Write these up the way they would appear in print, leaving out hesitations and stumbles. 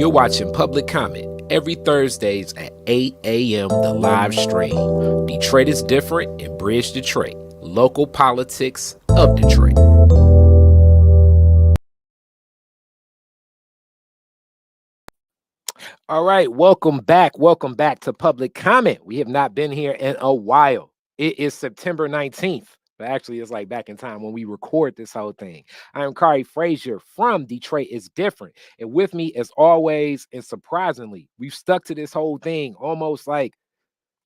You're watching Public Comment every Thursdays at 8 a.m. The live stream. Detroit is different and Bridge Detroit. Local politics of Detroit. All right, welcome back. Welcome back to Public Comment. We have not been here in a while. It is September 19th. But actually, it's like back in time when we record this whole thing. I am Kari Frazier from Detroit is Different. And with me, as always, and surprisingly, we've stuck to this whole thing almost like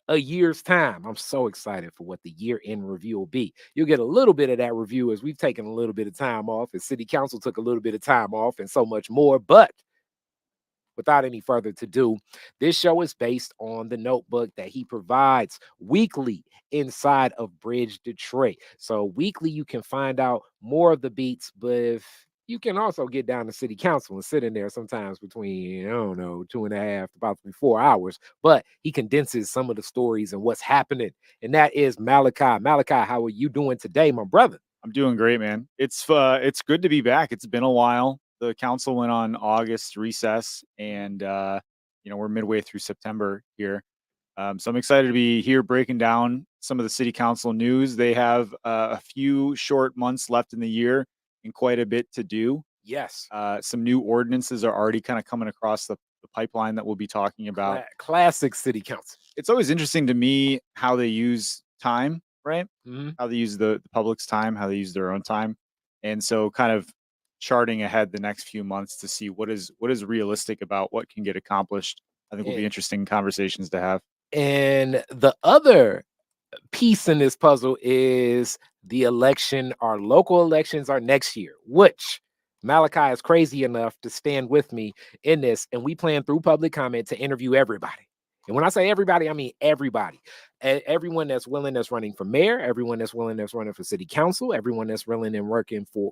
a year's time. I'm so excited for what the year in review will be. You'll get a little bit of that review as we've taken a little bit of time off, as City Council took a little bit of time off, and so much more. But without any further to do, this show is based on the notebook that he provides weekly inside of Bridge Detroit. So weekly, you can find out more of the beats, but if you can also get down to city council and sit in there sometimes between, I don't know, 2.5 to about 3, 4 hours. But he condenses some of the stories and what's happening. And that is Malachi. Malachi, how are you doing today, my brother? I'm doing great, man. It's good to be back. It's been a while. The council went on August recess, and we're midway through September here. So I'm excited to be here breaking down some of the city council news. They have a few short months left in the year and quite a bit to do. Yes. Some new ordinances are already kind of coming across the pipeline that we'll be talking about. Classic city council. It's always interesting to me how they use time, right? How they use the public's time, how they use their own time. And so kind of charting ahead the next few months to see what is realistic about what can get accomplished. I think will be interesting conversations to have. And the other piece in this puzzle is the election. Our local elections are next year, which Malachi is crazy enough to stand with me in this. And we plan through public comment to interview everybody. And when I say everybody, I mean everybody. Everyone that's willing, that's running for mayor, everyone that's willing, that's running for city council, everyone that's willing and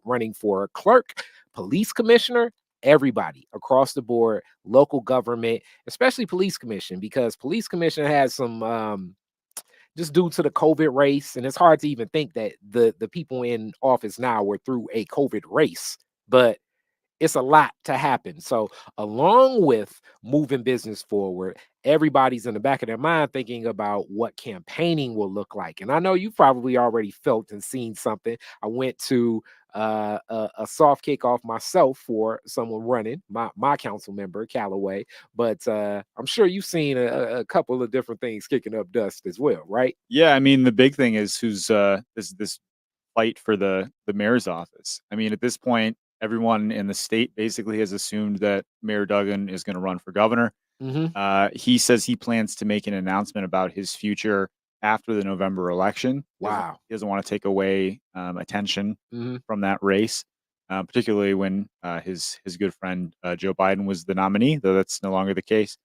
running for clerk, police commissioner, everybody across the board, local government, especially police commission, because police commission has some just due to the COVID race. And it's hard to even think that the people in office now were through a COVID race, but it's a lot to happen. So, along with moving business forward, everybody's in the back of their mind thinking about what campaigning will look like. And I know you probably already felt and seen something. I went to a soft kickoff myself for someone running, my council member, Callaway. But I'm sure you've seen a couple of different things kicking up dust as well, right? Yeah, I mean the big thing is who's this fight for the mayor's office. I mean, at this point, everyone in the state basically has assumed that Mayor Duggan is going to run for governor. He says he plans to make an announcement about his future after the November election. Wow. He doesn't want to take away attention from that race, particularly when his good friend Joe Biden was the nominee, though that's no longer the case.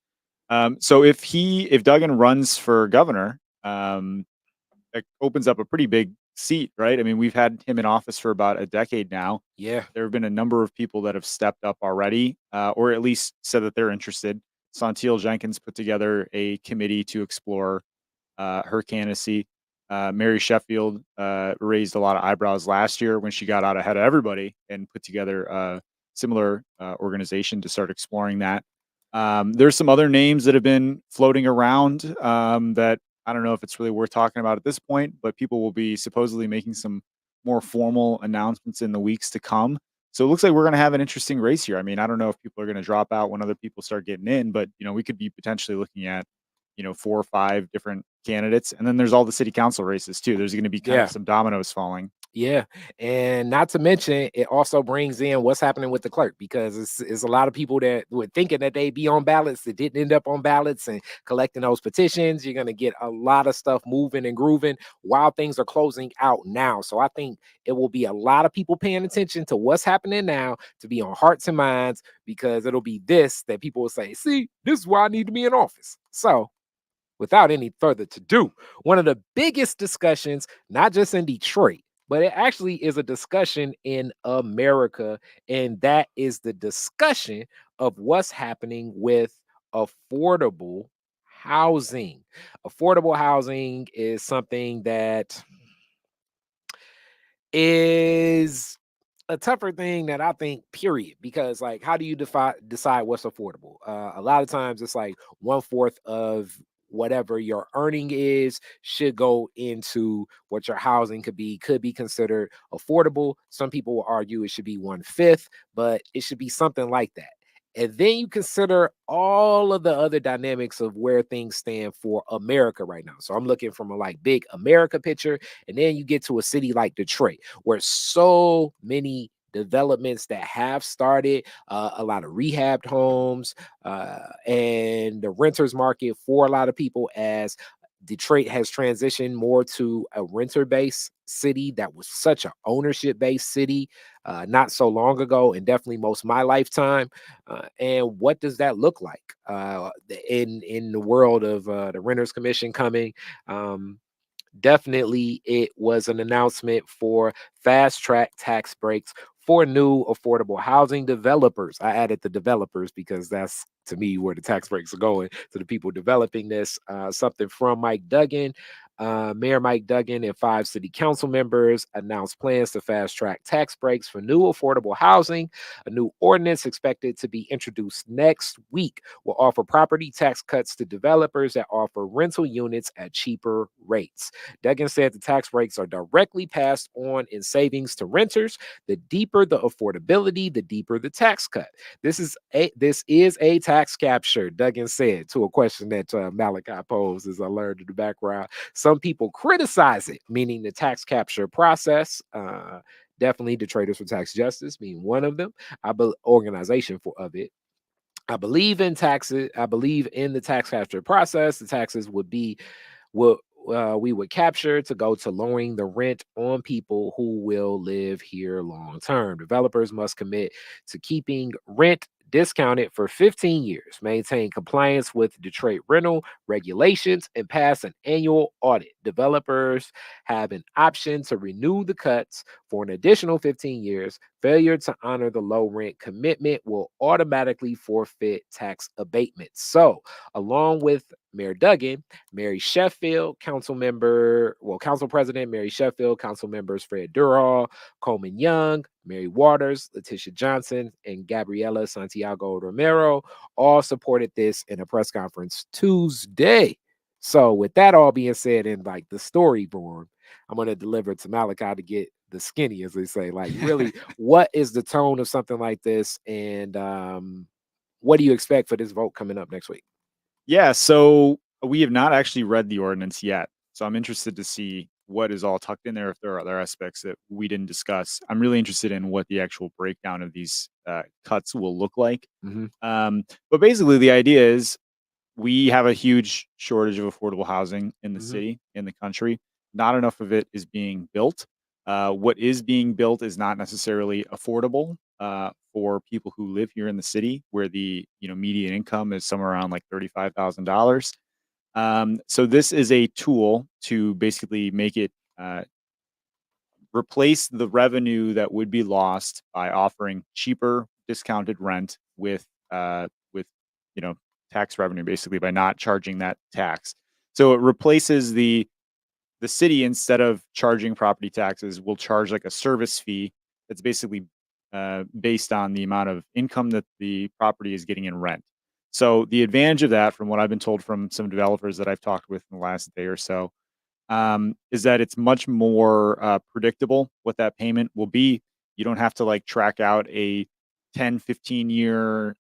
So if Duggan runs for governor, it opens up a pretty big seat, right? I mean, we've had him in office for about a decade now. Yeah. There have been a number of people that have stepped up already, or at least said that they're interested. Santil Jenkins put together a committee to explore her candidacy. Mary Sheffield raised a lot of eyebrows last year when she got out ahead of everybody and put together a similar organization to start exploring that. There's some other names that have been floating around that I don't know if it's really worth talking about at this point, but people will be supposedly making some more formal announcements in the weeks to come. So it looks like we're going to have an interesting race here. I mean, I don't know if people are going to drop out when other people start getting in, but we could be potentially looking at 4 or 5 different candidates, and then there's all the city council races too. There's going to be kind of some dominoes falling. Yeah, and not to mention, it also brings in what's happening with the clerk, because it's a lot of people that were thinking that they'd be on ballots that didn't end up on ballots, and collecting those petitions. You're going to get a lot of stuff moving and grooving while things are closing out now. So I think it will be a lot of people paying attention to what's happening now to be on hearts and minds, because it'll be this that people will say, see, this is why I need to be in office. So without any further to do, one of the biggest discussions, not just in Detroit, but it actually is a discussion in America, and that is the discussion of what's happening with affordable housing. Affordable housing is something that is a tougher thing that I think, period, because like, how do you decide what's affordable? A lot of times it's like one fourth of whatever your earning is should go into what your housing could be considered affordable. Some people will argue it should be one fifth, but it should be something like that. And then you consider all of the other dynamics of where things stand for America right now. So I'm looking from a like big America picture, and then you get to a city like Detroit, where so many developments that have started, a lot of rehabbed homes, and the renters market for a lot of people, as Detroit has transitioned more to a renter based city that was such an ownership based city not so long ago, and definitely most of my lifetime. And what does that look like in the world of the Renters Commission coming? Um, Definitely, it was an announcement for fast track tax breaks for new affordable housing developers. I added the developers because that's to me where the tax breaks are going to the people developing this. Something from Mike Duggan. Mayor Mike Duggan and 5 city council members announced plans to fast track tax breaks for new affordable housing. A new ordinance expected to be introduced next week will offer property tax cuts to developers that offer rental units at cheaper rates. Duggan said the tax breaks are directly passed on in savings to renters. The deeper the affordability, the deeper the tax cut. This is a tax capture, Duggan said to a question that Malachi posed, as I learned in the background. Some people criticize it, meaning the tax capture process. Definitely, Detroiters for Tax Justice being one of them. Organization for of it. I believe in taxes. I believe in the tax capture process. The taxes would be what we would capture to go to lowering the rent on people who will live here long term. Developers must commit to keeping rent discounted for 15 years, maintain compliance with Detroit rental regulations, and pass an annual audit. Developers have an option to renew the cuts for an additional 15 years. Failure to honor the low rent commitment will automatically forfeit tax abatements. So, along with Mayor Duggan, Mary Sheffield, Council President Mary Sheffield, Council members Fred Durall, Coleman Young, Mary Waters, Letitia Johnson, and Gabriela Santiago Romero all supported this in a press conference Tuesday. So, with that all being said, in like the story form, I'm going to deliver to Malachi to get the skinny, as they say. Like, really, what is the tone of something like this? And what do you expect for this vote coming up next week? Yeah, so we have not actually read the ordinance yet. So I'm interested to see what is all tucked in there, if there are other aspects that we didn't discuss. I'm really interested in what the actual breakdown of these cuts will look like. Mhm. But basically, the idea is we have a huge shortage of affordable housing in the Mhm. city, in the country. Not enough of it is being built. What is being built is not necessarily affordable for people who live here in the city, where the median income is somewhere around like $35,000. So this is a tool to basically make it replace the revenue that would be lost by offering cheaper discounted rent with you know tax revenue, basically by not charging that tax. So it replaces the city, instead of charging property taxes, will charge like a service fee that's basically based on the amount of income that the property is getting in rent. So the advantage of that, from what I've been told from some developers that I've talked with in the last day or so, is that it's much more predictable what that payment will be. You don't have to like track out a 10, 15-year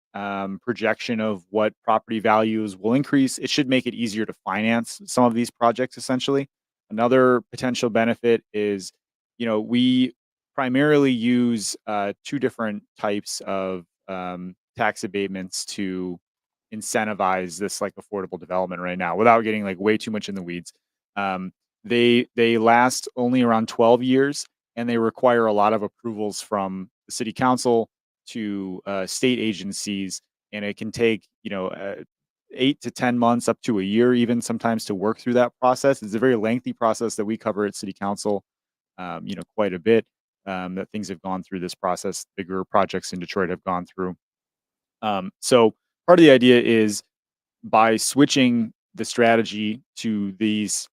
projection of what property values will increase. It should make it easier to finance some of these projects, essentially. Another potential benefit is, we primarily use two different types of tax abatements to incentivize this like affordable development right now, without getting like way too much in the weeds. Um, they last only around 12 years, and they require a lot of approvals from the city council to state agencies, and it can take 8 to 10 months, up to a year, even sometimes, to work through that process. It's a very lengthy process that we cover at city council, quite a bit. That things have gone through this process. Bigger projects in Detroit have gone through. So part of the idea is, by switching the strategy to these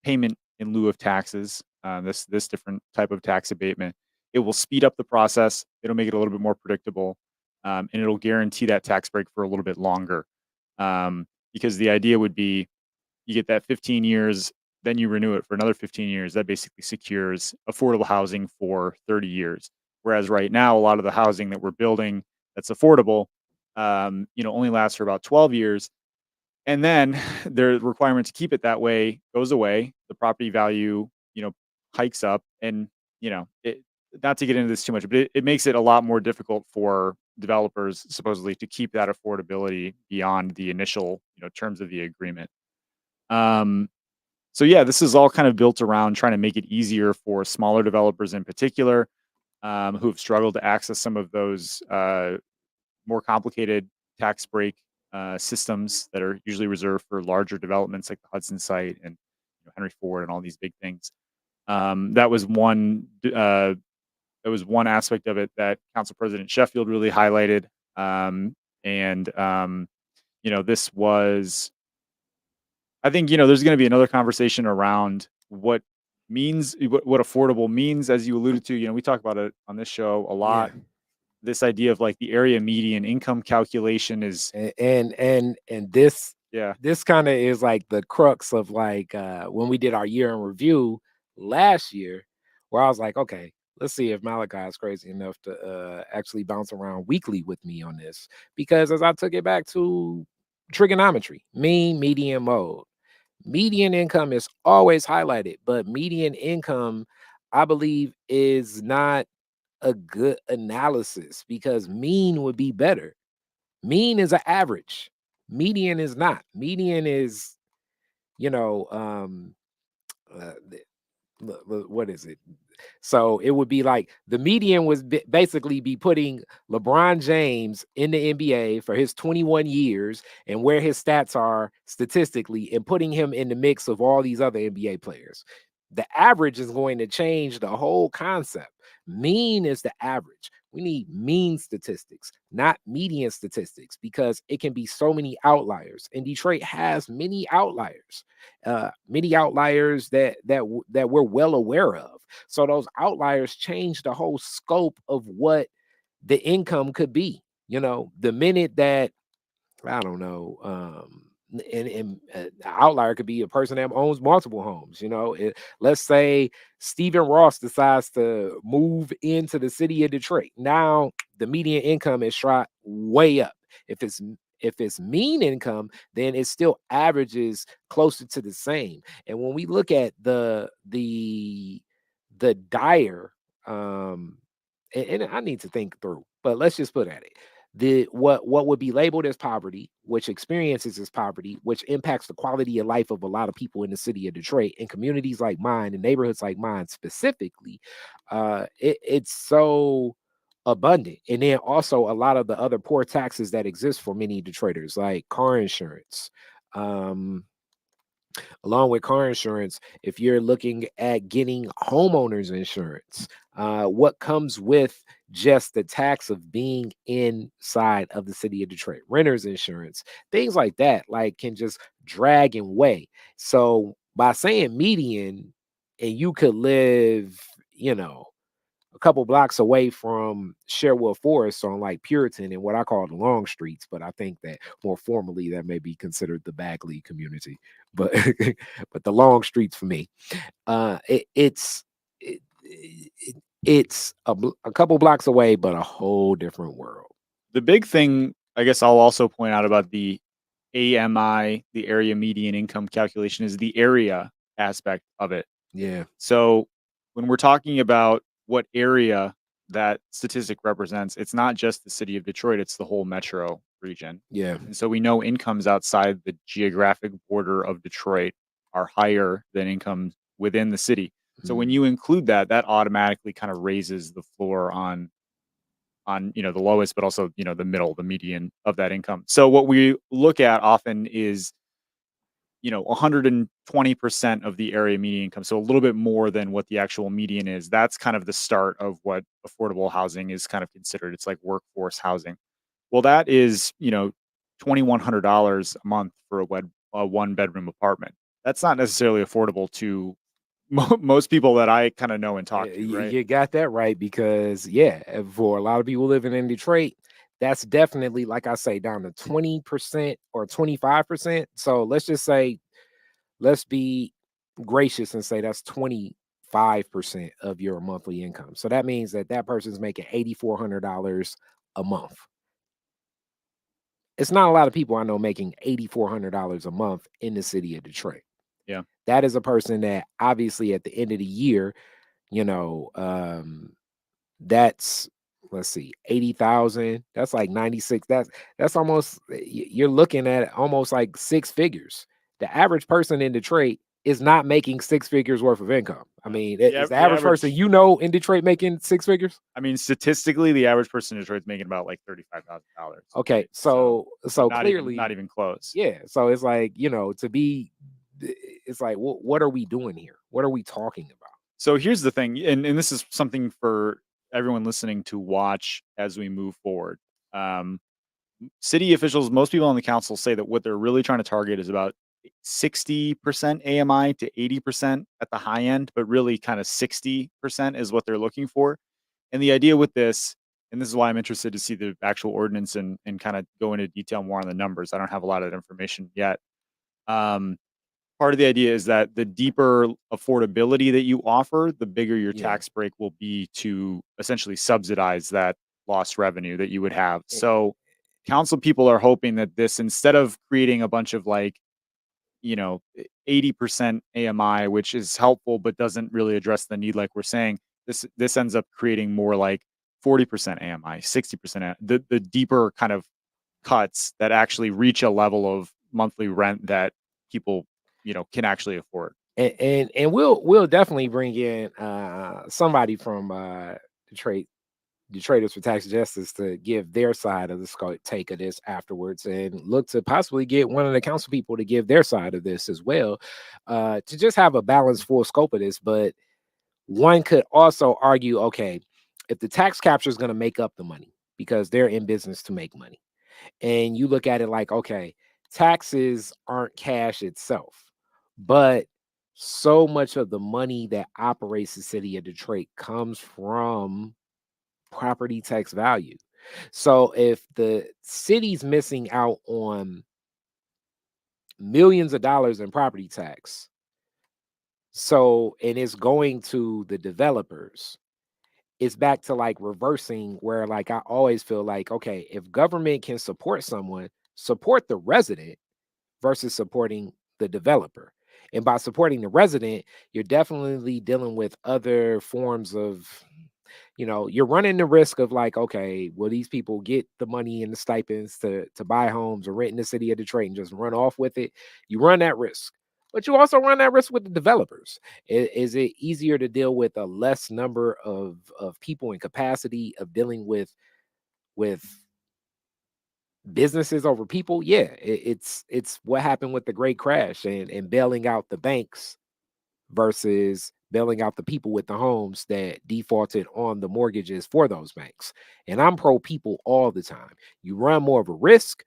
payment in lieu of taxes, this different type of tax abatement, It will speed up the process. It'll make it a little bit more predictable, and it'll guarantee that tax break for a little bit longer. Because the idea would be you get that 15 years, then you renew it for another 15 years. That basically secures affordable housing for 30 years. Whereas right now, a lot of the housing that we're building that's affordable, only lasts for about 12 years. And then the requirement to keep it that way goes away. The property value, hikes up, and it, not to get into this too much, but it makes it a lot more difficult for developers supposedly to keep that affordability beyond the initial, terms of the agreement. Um, so yeah, this is all kind of built around trying to make it easier for smaller developers in particular, who have struggled to access some of those more complicated tax break systems that are usually reserved for larger developments like the Hudson site and Henry Ford and all these big things. That was one. That was one aspect of it that Council President Sheffield really highlighted. And this was. I think there's going to be another conversation around what affordable means, as you alluded to. We talk about it on this show a Yeah. lot. This idea of like the area median income calculation is And this yeah. this kind of is like the crux of like when we did our year in review last year, where I was like, okay, let's see if Malachi is crazy enough to actually bounce around weekly with me on this. Because as I took it back to trigonometry, mean, median, mode, median income is always highlighted, but median income, I believe, is not a good analysis because mean would be better. Mean is an average. Median is not. Median is, you know, what is it? So it would be like the median was basically be putting LeBron James in the NBA for his 21 years and where his stats are statistically and putting him in the mix of all these other NBA players. The average is going to change the whole concept. Mean is the average. We need mean statistics, not median statistics, because it can be so many outliers. And Detroit has many outliers that we're well aware of. So those outliers change the whole scope of what the income could be. The minute that I don't know, and an outlier could be a person that owns multiple homes. Let's say Stephen Ross decides to move into the city of Detroit. Now the median income is shot way up. If it's mean income, then it still averages closer to the same. And when we look at the dire, and I need to think through, but let's just put at it what would be labeled as poverty, which experiences as poverty, which impacts the quality of life of a lot of people in the city of Detroit and communities like mine and neighborhoods like mine specifically. It's so abundant. And then also a lot of the other poor taxes that exist for many Detroiters, like car insurance. Along with car insurance, if you're looking at getting homeowners insurance, what comes with just the tax of being inside of the city of Detroit, renters insurance, things like that, like can just drag and weigh. So by saying median, and you could live, a couple blocks away from Sherwood Forest on like Puritan and what I call the long streets, but I think that more formally that may be considered the Bagley community. But but the long streets for me, it, it's a couple blocks away, but a whole different world. The big thing, I guess I'll also point out about the AMI, the area median income calculation, is the area aspect of it. Yeah, So when we're talking about what area that statistic represents, it's not just the city of Detroit, it's the whole metro region. yeah, And so we know incomes outside the geographic border of Detroit are higher than incomes within the city. So when mm, you include that, that automatically kind of raises the floor on the lowest, but also the middle, the median of that income. So what we look at often is 120% of the area median income, so a little bit more than what the actual median is. That's kind of the start of what affordable housing is kind of considered. It's like workforce housing. Well, that is $2,100 a month for a one bedroom apartment. That's not necessarily affordable to most people that I kind of know and talk to, right? You got that right because yeah, for a lot of people living in Detroit, that's definitely like I say down to 20% or 25%. So let's just say let's be gracious and say that's 25% of your monthly income. So that means that that person's making $8,400 a month. It's not a lot of people I know making $8,400 a month in the city of Detroit. Yeah. That is a person that obviously at the end of the year, you know, that's let's see, 80,000. That's like 96. That's almost you're looking at almost like six figures. The average person in Detroit is not making six figures worth of income. I mean, is the The average person average, you know in Detroit making six figures? I mean, statistically, the average person in Detroit is making about like $35,000, Okay, right? So so not clearly, even close. yeah. So it's like, to be it's like what are we doing here? What are we talking about? So here's the thing, and this is something for everyone listening to watch as we move forward. Um, City officials, most people on the council say that what they're really trying to target is about 60% AMI to 80% at the high end, but really kind of 60% is what they're looking for. And the idea with this, and this is why I'm interested to see the actual ordinance and kind of go into detail more on the numbers. I don't have a lot of that information yet. Um, Part of the idea is that the deeper affordability that you offer, the bigger your Yeah. tax break will be to essentially subsidize that lost revenue that you would have. Eh, So, council people are hoping that this, instead of creating a bunch of like, 80% AMI, which is helpful but doesn't really address the need, like we're saying, this ends up creating more like 40% AMI, 60%, the deeper kind of cuts that actually reach a level of monthly rent that people, can actually afford. and we'll definitely bring in somebody from Detroit Detroiters for Tax Justice to give their side of the take of this afterwards, and look to possibly get one of the council people to give their side of this as well, to just have a balanced full scope of this. But one could also argue, okay, if the tax capture is going to make up the money because they're in business to make money, and you look at it like, okay, taxes aren't cash itself, but so much of the money that operates the city of Detroit comes from property tax value. So if the city's missing out on millions of dollars in property tax, so and it's going to the developers, it's back to like reversing where like I always feel like, okay, if government can support someone, support the resident versus supporting the developer. And by supporting the resident, you're definitely dealing with other forms of, you're running the risk of like, okay, will these people get the money and the stipends to buy homes or rent in the city of Detroit and just run off with it? You run that risk. But you also run that risk with the developers. Is it easier to deal with a less number of people and capacity of dealing with businesses over people? Yeah, it's what happened with the great crash and bailing out the banks versus bailing out the people with the homes that defaulted on the mortgages for those banks. And I'm pro people all the time. You run more of a risk,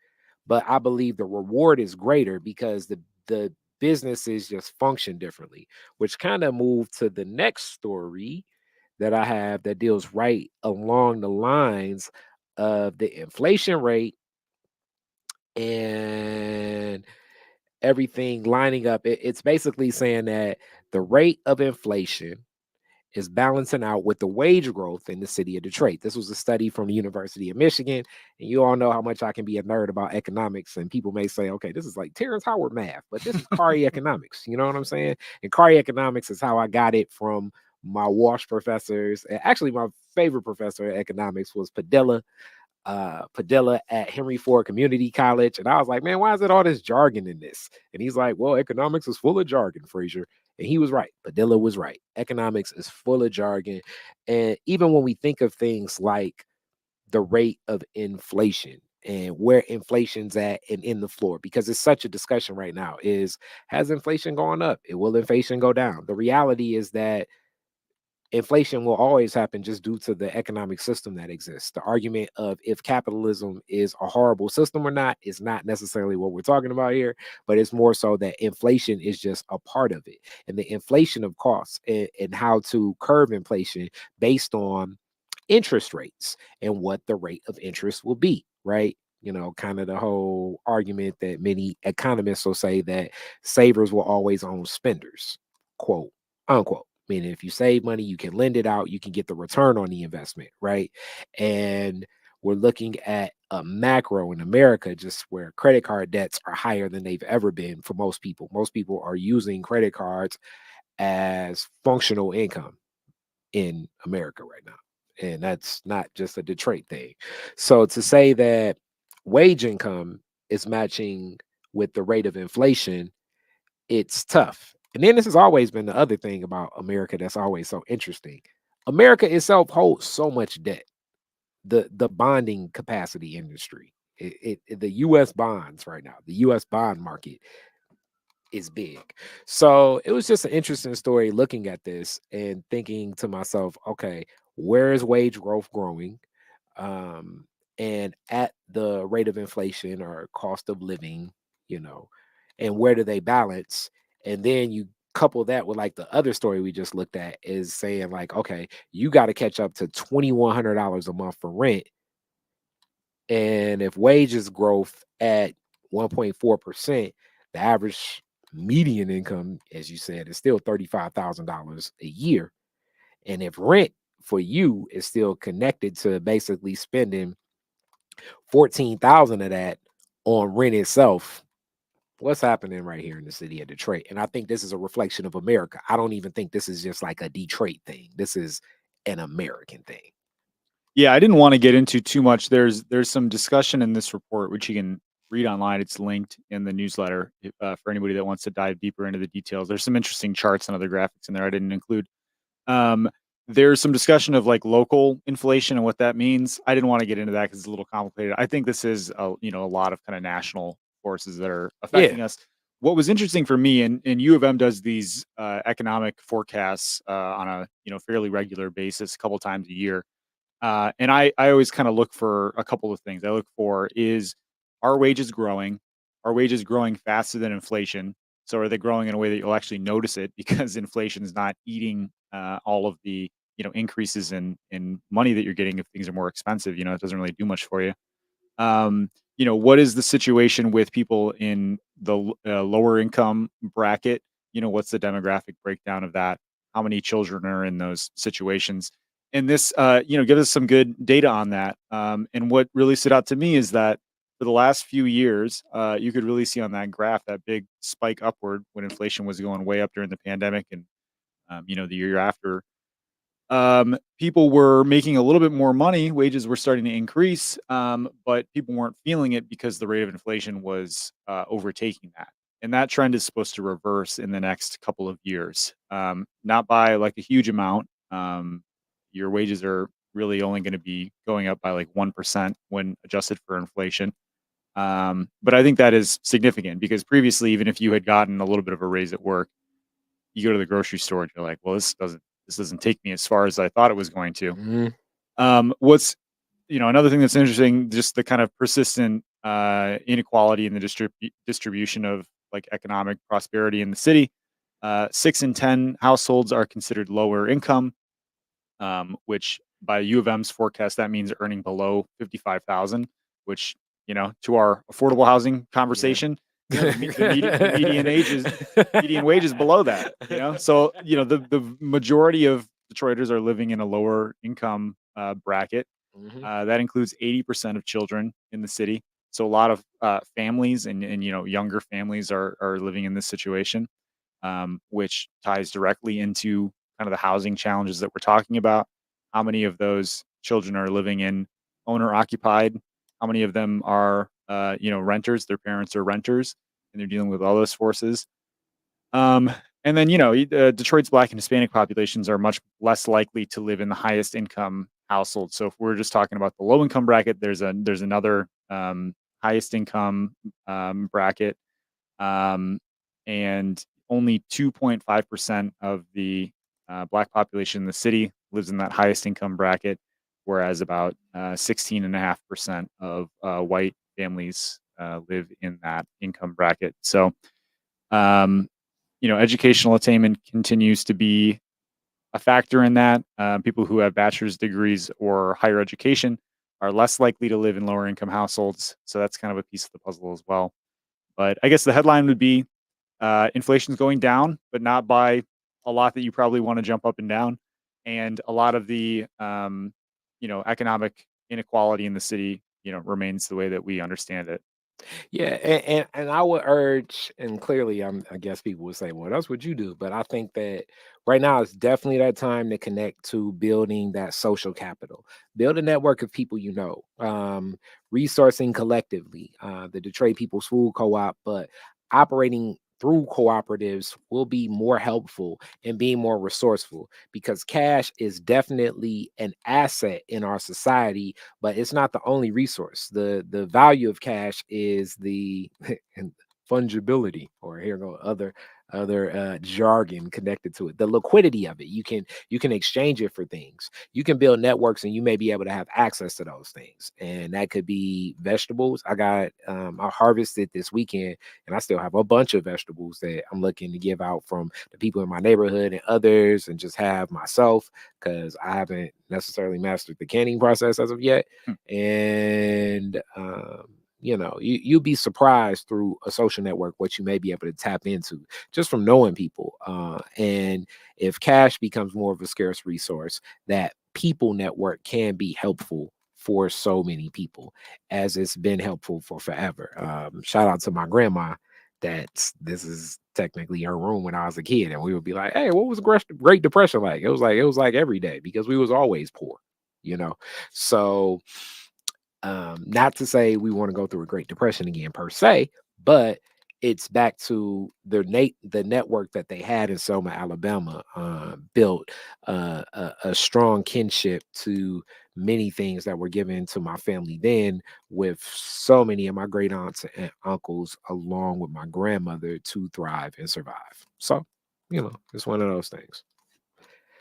but I believe the reward is greater because the businesses just function differently, which kind of moved to the next story that I have that deals right along the lines of the inflation rate and everything lining up. It's basically saying that the rate of inflation is balancing out with the wage growth in the city of Detroit. This was a study from the University of Michigan. And you all know how much I can be a nerd about economics. And people may say, okay, this is like Terrence Howard math, but this is Kari economics. You know what I'm saying? And Kari economics is how I got it from my Walsh professors. And actually, my favorite professor of economics was Padilla at Henry Ford Community College. And I was like, man, why is it all this jargon in this? And he's like, well, economics is full of jargon, Frazier. And he was right. Padilla was right. Economics is full of jargon. And even when we think of things like the rate of inflation and where inflation's at and in the floor, because it's such a discussion right now, is has inflation gone up? Will inflation go down? The reality is that inflation will always happen just due to the economic system that exists. The argument of if capitalism is a horrible system or not is not necessarily what we're talking about here, but it's more so that inflation is just a part of it. And the inflation of costs, and how to curb inflation based on interest rates and what the rate of interest will be, right? Kind of the whole argument that many economists will say that savers will always own spenders, quote unquote. Meaning, if you save money, you can lend it out, you can get the return on the investment, right? And we're looking at a macro in America, just where credit card debts are higher than they've ever been for most people. Most people are using credit cards as functional income in America right now. And that's not just a Detroit thing. So to say that wage income is matching with the rate of inflation, it's tough. And then this has always been the other thing about America that's always so interesting. America itself holds so much debt. The bonding capacity industry, the U.S. bonds right now, the U.S. bond market is big. So it was just an interesting story looking at this and thinking to myself, okay, where is wage growth growing? Um, and at the rate of inflation or cost of living, you know, and where do they balance? And then you couple that with like the other story we just looked at is saying like, okay, you got to catch up to $2,100 a month for rent. And if wages growth at 1.4%, the average median income, as you said, is still $35,000 a year. And if rent for you is still connected to basically spending 14,000 of that on rent itself, what's happening right here in the city of Detroit? And I think this is a reflection of America. I don't even think this is just like a Detroit thing. This is an American thing. Yeah, I didn't want to get into too much. There's some discussion in this report which you can read online. It's linked in the newsletter for anybody that wants to dive deeper into the details. There's some interesting charts and other graphics in there I didn't include. Um, there's some discussion of like local inflation and what that means. I didn't want to get into that because it's a little complicated. I think this is a lot of kind of national forces that are Yeah. affecting us. What was interesting for me, and U of M does these economic forecasts on a fairly regular basis, a couple times a year. And I always kind of look for a couple of things. I look for is are wages growing? Are wages growing faster than inflation? So are they growing in a way that you'll actually notice it because inflation is not eating all of the increases in money that you're getting if things are more expensive? It doesn't really do much for you. What is the situation with people in the lower income bracket? What's the demographic breakdown of that? How many children are in those situations? And this, gives us some good data on that. And what really stood out to me is that for the last few years, you could really see on that graph that big spike upward when inflation was going way up during the pandemic and the year after people were making a little bit more money, wages were starting to increase, but people weren't feeling it because the rate of inflation was overtaking that. And that trend is supposed to reverse in the next couple of years, not by like a huge amount. Your wages are really only going to be going up by like 1% when adjusted for inflation. But I think that is significant because previously, even if you had gotten a little bit of a raise at work, you go to the grocery store and you're like, well, this doesn't take me as far as I thought it was going to. Mhm. What's another thing that's interesting, just the kind of persistent inequality in the distribution of like economic prosperity in the city. 6 in 10 households are considered lower income, which by U of M's forecast that means earning below 55,000, which to our affordable housing Yeah. conversation, the median wage is below that. So the majority of Detroiters are living in a lower income bracket. Mhm. That includes 80% of children in the city. So a lot of families and younger families are living in this situation, which ties directly into kind of the housing challenges that we're talking about. How many of those children are living in owner occupied? How many of them are renters? Their parents are renters, and they're dealing with all those forces. And then Detroit's Black and Hispanic populations are much less likely to live in the highest income households. So if we're just talking about the low income bracket, there's another highest income bracket, um, and only 2.5% of the Black population in the city lives in that highest income bracket, whereas about 16.5% of white families live in that income bracket. So, um, educational attainment continues to be a factor in that. People who have bachelor's degrees or higher education are less likely to live in lower income households. So that's kind of a piece of the puzzle as well. But I guess the headline would be inflation's going down, but not by a lot that you probably want to jump up and down. And a lot of the, economic inequality in the city, remains the way that we understand it. Yeah, and I would urge, and clearly, I guess people would say, "What else would you do?" But I think that right now is definitely that time to connect to building that social capital, build a network of people you know, resourcing collectively. The Detroit People's Food Co-op, but operating through cooperatives will be more helpful and being more resourceful because cash is definitely an asset in our society, but it's not the only resource. The value of cash is the and fungibility, or here go other jargon connected to it. The liquidity of it. You can exchange it for things. You can build networks, and you may be able to have access to those things. And that could be vegetables. I harvested this weekend, and I still have a bunch of vegetables that I'm looking to give out from the people in my neighborhood and others, and just have myself because I haven't necessarily mastered the canning process as of yet. Hmm. And you'll be surprised through a social network what you may be able to tap into just from knowing people. And if cash becomes more of a scarce resource, that people network can be helpful for so many people, as it's been helpful for forever. Shout out to my grandma. This is technically her room when I was a kid, and we would be like, "Hey, what was the Great Depression like?" It was like every day because we was always poor, you know. So, not to say we want to go through a Great Depression again per se, but it's back to the network that they had in Selma, Alabama, built a strong kinship to many things that were given to my family then, with so many of my great aunts and uncles, along with my grandmother, to thrive and survive. So, it's one of those things.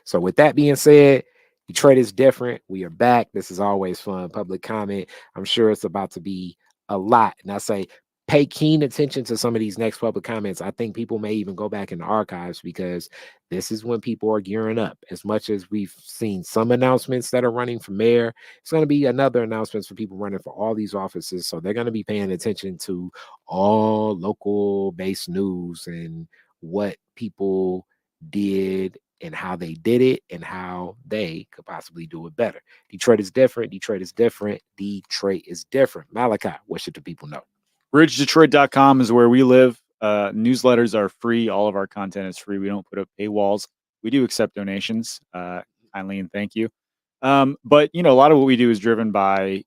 So with that being said, Detroit is different. We are back. This is always fun. Public comment. I'm sure it's about to be a lot. And I say pay keen attention to some of these next public comments. I think people may even go back in the archives because this is when people are gearing up. As much as we've seen some announcements that are running for mayor, it's going to be another announcements for people running for all these offices. So they're going to be paying attention to all local based news and what people did and how they did it and how they could possibly do it better. Detroit is different. Detroit is different. Detroit is different. Malachi, what should the people know? Bridgedetroit.com is where we live. Newsletters are free. All of our content is free. We don't put up paywalls. We do accept donations, kindly and thank you. But a lot of what we do is driven by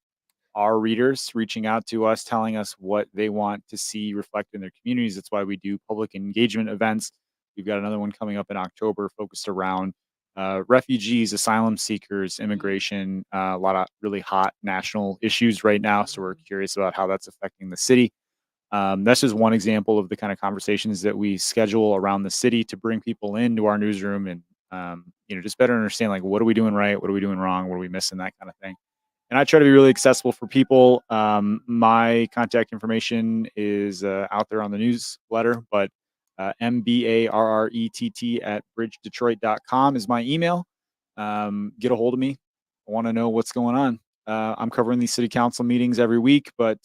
our readers reaching out to us, telling us what they want to see reflected in their communities. That's why we do public engagement events. We've got another one coming up in October focused around refugees, asylum seekers, immigration, a lot of really hot national issues right now. So we're curious about how that's affecting the city. That's just one example of the kind of conversations that we schedule around the city to bring people into our newsroom and just better understand, like, what are we doing right, what are we doing wrong, what are we missing, that kind of thing. And I try to be really accessible for people. My contact information is out there on the newsletter, but mbarrett at bridgedetroit.com is my email. Get a hold of me. I want to know what's going on. I'm covering these city council meetings every week, but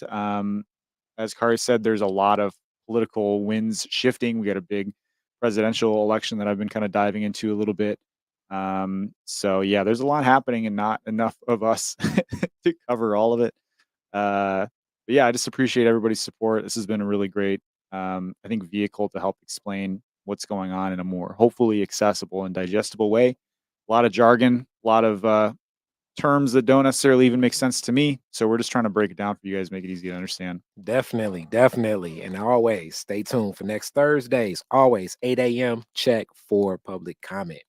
as Kari said, there's a lot of political winds shifting. We got a big presidential election that I've been kind of diving into a little bit. So yeah, there's a lot happening and not enough of us to cover all of it. But yeah, I just appreciate everybody's support. This has been a really great, I think, vehicle to help explain what's going on in a more hopefully accessible and digestible way. A lot of jargon, a lot of terms that don't necessarily even make sense to me. So we're just trying to break it down for you guys, make it easy to understand. Definitely, definitely. And always stay tuned for next Thursdays. Always 8 a.m. Check for public comment.